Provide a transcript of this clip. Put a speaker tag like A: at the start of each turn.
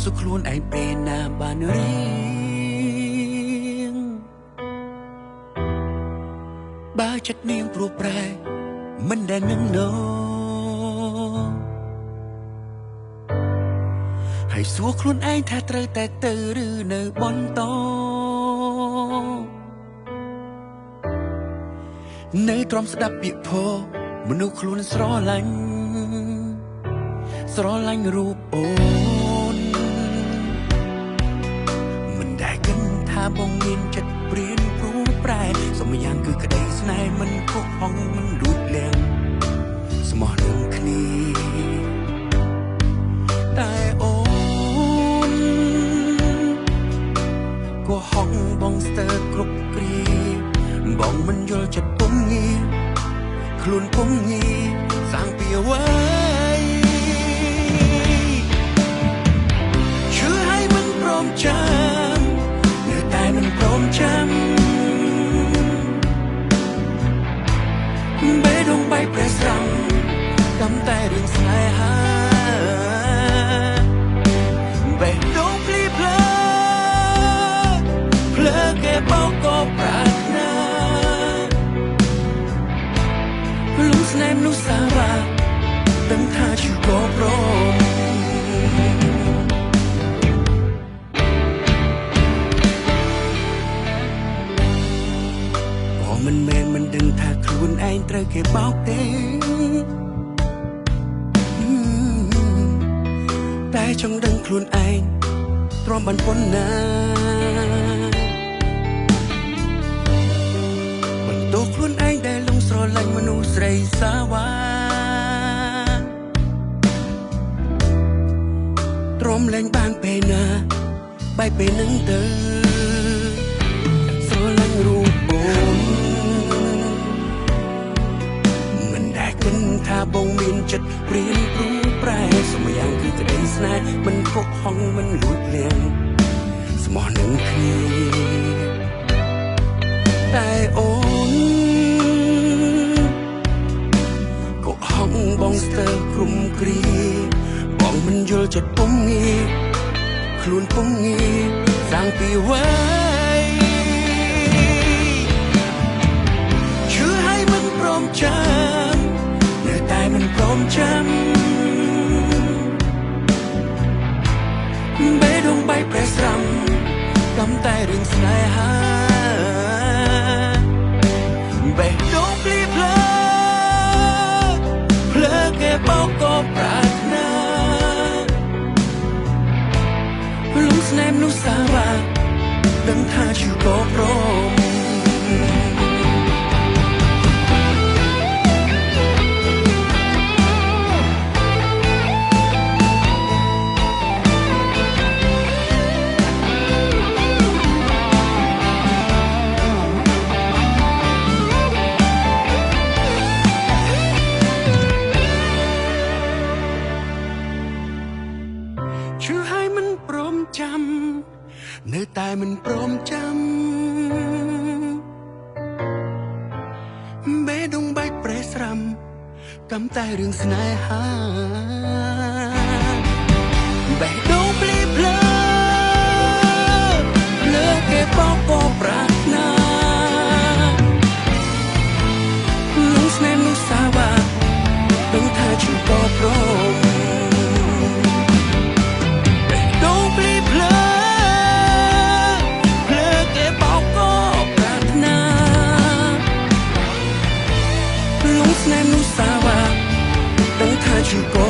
A: សុខខ្លួនឯងពេលណាបានរៀងបើចិត្តនាងព្រោះប្រែមិនដែលនឹងណោហើយសួរខ្លួនឯងថាត្រូវតែទៅឬនៅបន្តនៅទ្រាំស្ដាប់ពាក្យពោលមនុស្សខ្លួនស្រឡាញ់រូបអូនមិនដែលគិតថាបងមានចិត្តព្រានព្រោះប្រែសម្យ៉ាងគឺក្តីស្នេហ៍មិនកុហកមិនលួចលាងស្មោះនឹងគ្នាតែអូនកុហកបងស្ទើរគ្រប់គ្រាបងមិនយល់ចិត្តពុំងាខ្លួនពុំងាសាំងពីអ្វីឈឺឲ្យមិនព្រមចាំនៅតែមិនព្រមចាំបេះដូងបែកប្រេះស្រាំកំតែរឿងស្នេហាបេះដូងភ្លីភ្លើគេបោកក៏ប្រាថ្នាលំស្នេហ៍មនុស្សសារាដឹងថាជឿក៏ព្រមក៏មិនមែនមិនដឹងថាខ្លួនឯងត្រូវគេបោកទេតែចង់ដឹងខ្លួនឯងទ្រាំបានប៉ុណ្ណាបន្ទោសខ្លួនឯងដែលលងស្រឡាញ់មនុស្សស្រីសាវ៉ាទ្រាំលែងបានពេលណាបែកពេលនឹងទៅស្រឡាញ់រូបអូនមិនដែលគិតថាបងមានចិត្តព្រានព្រោះប្រែសម្យ៉ាងគឺក្តីស្នេហ៍មិនកុហកមិនលួចលាងស្មោះនឹងគ្នាតែអូនកុហកបងស្ទើរគ្រប់គ្រាបងមិនយល់ចិត្តពុំងាខ្លួនពុំងាសាំងពីអ្វីឈឺឲ្យមិនព្រមចាំនៅតែមិនព្រមចាំបេះដូងបែកប្រេះស្រាំកំតែរឿងស្នេហាបេះដូងភ្លីភ្លើគេបោកក៏ប្រាថ្នាលំស្នេហ៍មនុស្សសារាដឹងថាជឿក៏ព្រមឈឺឲ្យមិនព្រមចាំនៅតែមិនព្រមចាំបេះដូងបែកប្រេះស្រាំកំតែរឿងស្នេហាបេះដូងភ្លីភ្លើគេបោកក៏ប្រាថ្នាលងស្នេហ៍មនុស្សសាវ៉ាដឹងថាជឿក៏ព្រមស្នេហ៍មនុស្សសាវ៉ាដឹងថាជឿក៏